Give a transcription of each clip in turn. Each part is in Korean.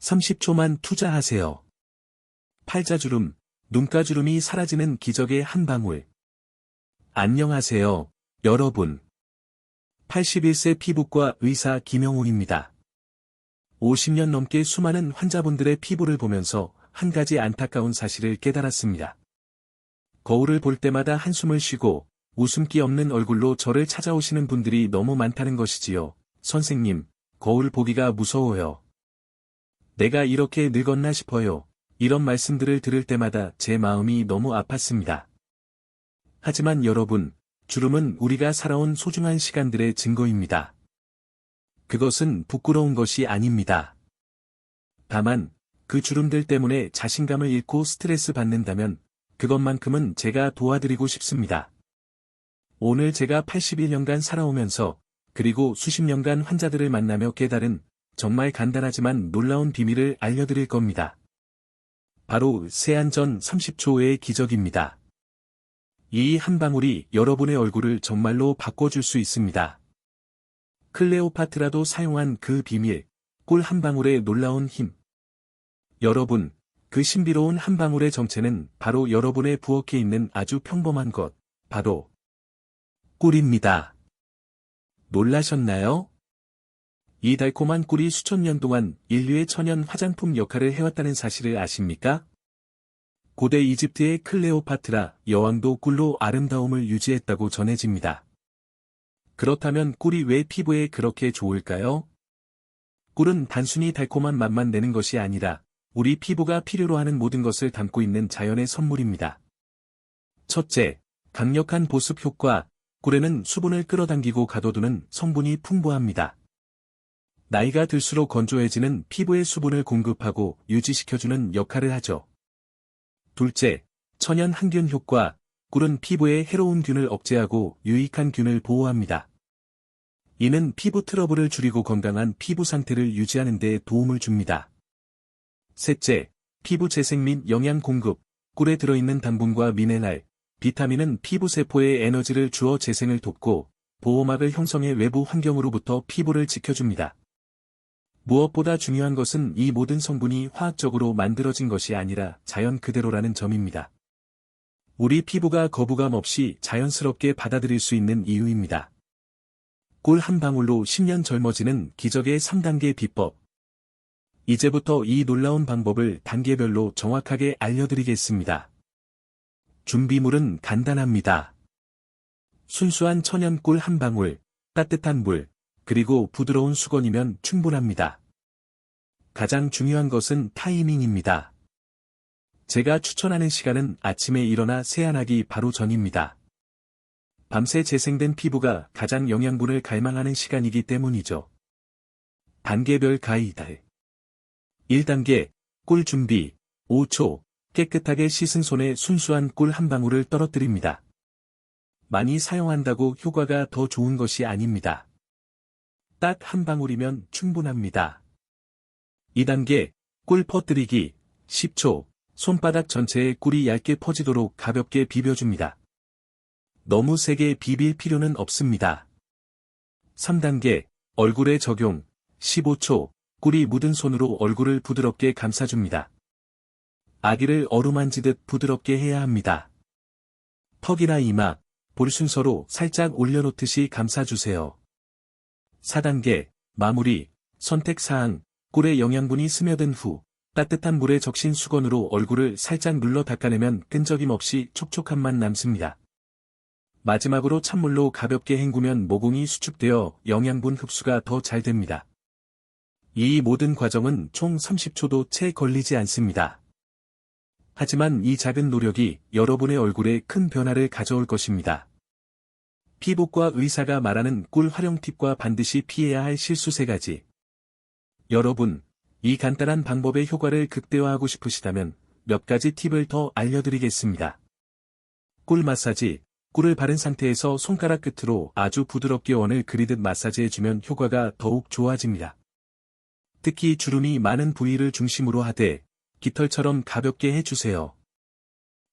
30초만 투자하세요. 팔자주름, 눈가주름이 사라지는 기적의 한 방울. 안녕하세요, 여러분. 81세 피부과 의사 김영웅입니다. 50년 넘게 수많은 환자분들의 피부를 보면서 한 가지 안타까운 사실을 깨달았습니다. 거울을 볼 때마다 한숨을 쉬고 웃음기 없는 얼굴로 저를 찾아오시는 분들이 너무 많다는 것이지요. 선생님, 거울 보기가 무서워요. 내가 이렇게 늙었나 싶어요. 이런 말씀들을 들을 때마다 제 마음이 너무 아팠습니다. 하지만 여러분, 주름은 우리가 살아온 소중한 시간들의 증거입니다. 그것은 부끄러운 것이 아닙니다. 다만, 그 주름들 때문에 자신감을 잃고 스트레스 받는다면, 그것만큼은 제가 도와드리고 싶습니다. 오늘 제가 81년간 살아오면서, 그리고 수십 년간 환자들을 만나며 깨달은 정말 간단하지만 놀라운 비밀을 알려드릴 겁니다. 바로 세안 전 30초의 기적입니다. 이 한 방울이 여러분의 얼굴을 정말로 바꿔줄 수 있습니다. 클레오파트라도 사용한 그 비밀, 꿀 한 방울의 놀라운 힘. 여러분, 그 신비로운 한 방울의 정체는 바로 여러분의 부엌에 있는 아주 평범한 것, 바로 꿀입니다. 놀라셨나요? 이 달콤한 꿀이 수천 년 동안 인류의 천연 화장품 역할을 해왔다는 사실을 아십니까? 고대 이집트의 클레오파트라 여왕도 꿀로 아름다움을 유지했다고 전해집니다. 그렇다면 꿀이 왜 피부에 그렇게 좋을까요? 꿀은 단순히 달콤한 맛만 내는 것이 아니라 우리 피부가 필요로 하는 모든 것을 담고 있는 자연의 선물입니다. 첫째, 강력한 보습 효과. 꿀에는 수분을 끌어당기고 가둬두는 성분이 풍부합니다. 나이가 들수록 건조해지는 피부에 수분을 공급하고 유지시켜주는 역할을 하죠. 둘째, 천연 항균 효과. 꿀은 피부에 해로운 균을 억제하고 유익한 균을 보호합니다. 이는 피부 트러블을 줄이고 건강한 피부 상태를 유지하는 데 도움을 줍니다. 셋째, 피부 재생 및 영양 공급. 꿀에 들어있는 당분과 미네랄, 비타민은 피부 세포에 에너지를 주어 재생을 돕고 보호막을 형성해 외부 환경으로부터 피부를 지켜줍니다. 무엇보다 중요한 것은 이 모든 성분이 화학적으로 만들어진 것이 아니라 자연 그대로라는 점입니다. 우리 피부가 거부감 없이 자연스럽게 받아들일 수 있는 이유입니다. 꿀 한 방울로 10년 젊어지는 기적의 3단계 비법. 이제부터 이 놀라운 방법을 단계별로 정확하게 알려드리겠습니다. 준비물은 간단합니다. 순수한 천연 꿀 한 방울, 따뜻한 물, 그리고 부드러운 수건이면 충분합니다. 가장 중요한 것은 타이밍입니다. 제가 추천하는 시간은 아침에 일어나 세안하기 바로 전입니다. 밤새 재생된 피부가 가장 영양분을 갈망하는 시간이기 때문이죠. 단계별 가이드. 1단계, 꿀 준비. 5초, 깨끗하게 씻은 손에 순수한 꿀 한 방울을 떨어뜨립니다. 많이 사용한다고 효과가 더 좋은 것이 아닙니다. 딱 한 방울이면 충분합니다. 2단계, 꿀 퍼뜨리기. 10초, 손바닥 전체에 꿀이 얇게 퍼지도록 가볍게 비벼줍니다. 너무 세게 비빌 필요는 없습니다. 3단계, 얼굴에 적용. 15초, 꿀이 묻은 손으로 얼굴을 부드럽게 감싸줍니다. 아기를 어루만지듯 부드럽게 해야 합니다. 턱이나 이마, 볼 순서로 살짝 올려놓듯이 감싸주세요. 4단계, 마무리. 선택사항, 꿀의 영양분이 스며든 후, 따뜻한 물에 적신 수건으로 얼굴을 살짝 눌러 닦아내면 끈적임 없이 촉촉함만 남습니다. 마지막으로 찬물로 가볍게 헹구면 모공이 수축되어 영양분 흡수가 더 잘 됩니다. 이 모든 과정은 총 30초도 채 걸리지 않습니다. 하지만 이 작은 노력이 여러분의 얼굴에 큰 변화를 가져올 것입니다. 피부과 의사가 말하는 꿀 활용 팁과 반드시 피해야 할 실수 3가지. 여러분, 이 간단한 방법의 효과를 극대화하고 싶으시다면 몇 가지 팁을 더 알려드리겠습니다. 꿀 마사지. 꿀을 바른 상태에서 손가락 끝으로 아주 부드럽게 원을 그리듯 마사지해주면 효과가 더욱 좋아집니다. 특히 주름이 많은 부위를 중심으로 하되 깃털처럼 가볍게 해주세요.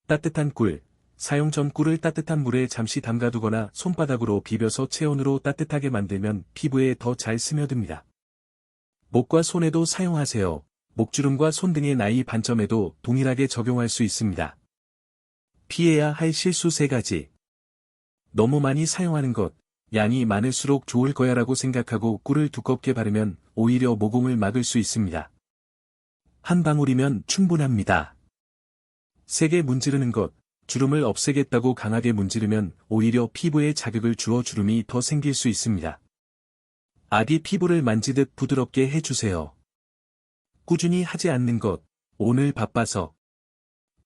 따뜻한 꿀. 사용 전 꿀을 따뜻한 물에 잠시 담가두거나 손바닥으로 비벼서 체온으로 따뜻하게 만들면 피부에 더 잘 스며듭니다. 목과 손에도 사용하세요. 목주름과 손 등의 나이 반점에도 동일하게 적용할 수 있습니다. 피해야 할 실수 3가지. 너무 많이 사용하는 것, 양이 많을수록 좋을 거야라고 생각하고 꿀을 두껍게 바르면 오히려 모공을 막을 수 있습니다. 한 방울이면 충분합니다. 세게 문지르는 것, 주름을 없애겠다고 강하게 문지르면 오히려 피부에 자극을 주어 주름이 더 생길 수 있습니다. 아기 피부를 만지듯 부드럽게 해주세요. 꾸준히 하지 않는 것, 오늘 바빠서.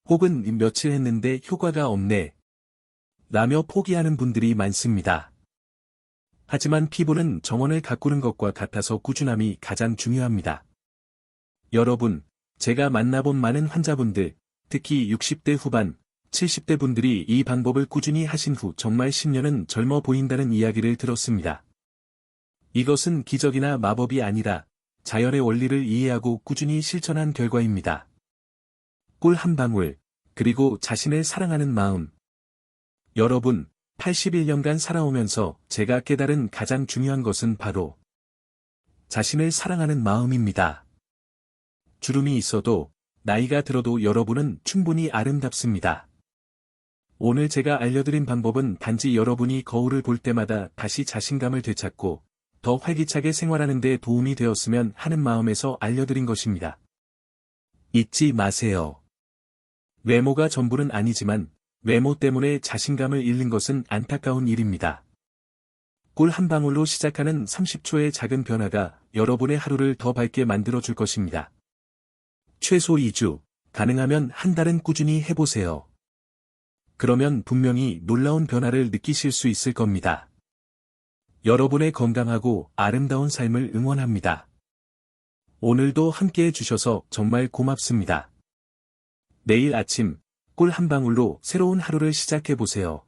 혹은 며칠 했는데 효과가 없네. 라며 포기하는 분들이 많습니다. 하지만 피부는 정원을 가꾸는 것과 같아서 꾸준함이 가장 중요합니다. 여러분, 제가 만나본 많은 환자분들, 특히 60대 후반, 70대 분들이 이 방법을 꾸준히 하신 후 정말 10년은 젊어 보인다는 이야기를 들었습니다. 이것은 기적이나 마법이 아니라 자연의 원리를 이해하고 꾸준히 실천한 결과입니다. 꿀 한 방울, 그리고 자신을 사랑하는 마음. 여러분, 81년간 살아오면서 제가 깨달은 가장 중요한 것은 바로 자신을 사랑하는 마음입니다. 주름이 있어도, 나이가 들어도 여러분은 충분히 아름답습니다. 오늘 제가 알려드린 방법은 단지 여러분이 거울을 볼 때마다 다시 자신감을 되찾고 더 활기차게 생활하는 데 도움이 되었으면 하는 마음에서 알려드린 것입니다. 잊지 마세요. 외모가 전부는 아니지만 외모 때문에 자신감을 잃는 것은 안타까운 일입니다. 꿀 한 방울로 시작하는 30초의 작은 변화가 여러분의 하루를 더 밝게 만들어 줄 것입니다. 최소 2주, 가능하면 한 달은 꾸준히 해보세요. 그러면 분명히 놀라운 변화를 느끼실 수 있을 겁니다. 여러분의 건강하고 아름다운 삶을 응원합니다. 오늘도 함께해 주셔서 정말 고맙습니다. 내일 아침, 꿀 한 방울로 새로운 하루를 시작해 보세요.